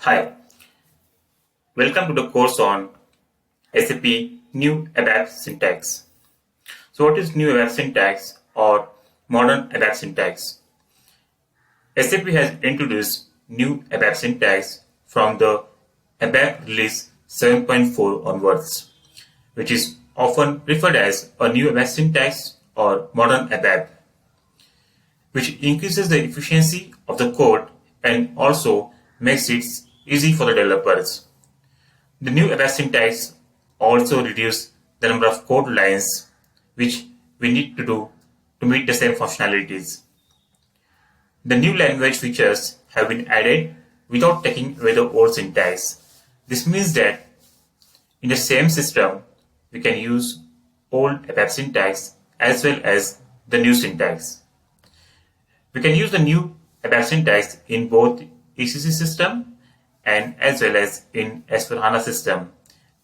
Hi, welcome to the course on SAP New ABAP Syntax. So what is New ABAP Syntax or Modern ABAP Syntax? SAP has introduced New ABAP Syntax from the ABAP release 7.4 onwards, which is often referred as a New ABAP Syntax or Modern ABAP, which increases the efficiency of the code and also makes it easy for the developers. The new ABAP syntax also reduces the number of code lines which we need to do to meet the same functionalities. The new language features have been added without taking away the old syntax. This means that in the same system, we can use old ABAP syntax as well as the new syntax. We can use the new ABAP syntax in both ECC system and as well as in S/4HANA system,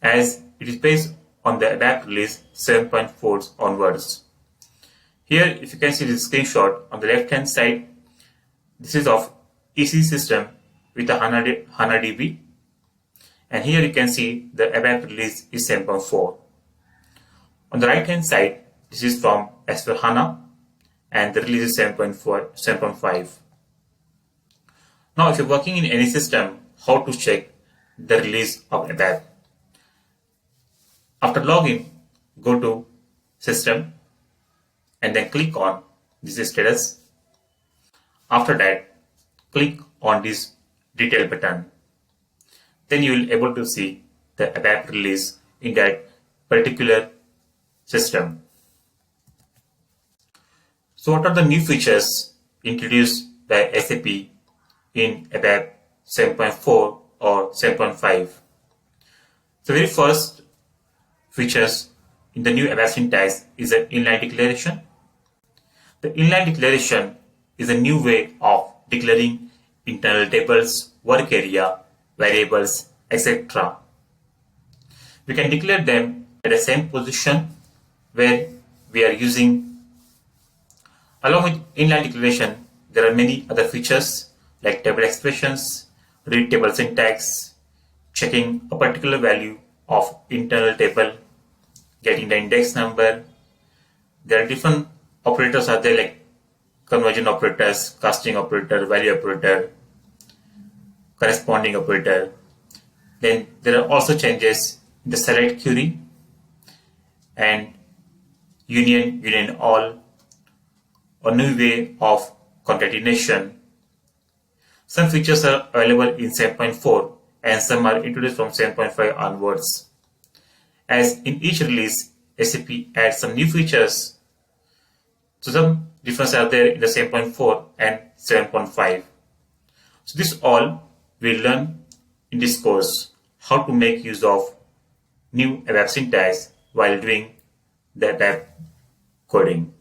as it is based on the ABAP release 7.4 onwards. Here, if you can see the screenshot on the left hand side, this is of ECC system with a HANA DB, and here you can see the ABAP release is 7.4. On the right hand side, this is from S/4HANA and the release is 7.5. Now, if you're working in any system, how to check the release of ABAP? After login, go to System and then click on this status. After that, click on this Detail button. Then you will be able to see the ABAP release in that particular system. So what are the new features introduced by SAP in ABAP 7.4 or 7.5? The very first features in the new ABAP syntax is an inline declaration. The inline declaration is a new way of declaring internal tables, work area, variables, etc. We can declare them at the same position where we are using. Along with inline declaration, there are many other features like table expressions, read table syntax, checking a particular value of internal table, getting the index number. There are different operators are there like conversion operators, casting operator, value operator, corresponding operator. Then there are also changes in the select query and union all, a new way of concatenation. Some features are available in 7.4 and some are introduced from 7.5 onwards. As in each release, SAP adds some new features. So some differences are there in the 7.4 and 7.5. So this all we'll learn in this course, how to make use of new ABAP syntax while doing the ABAP coding.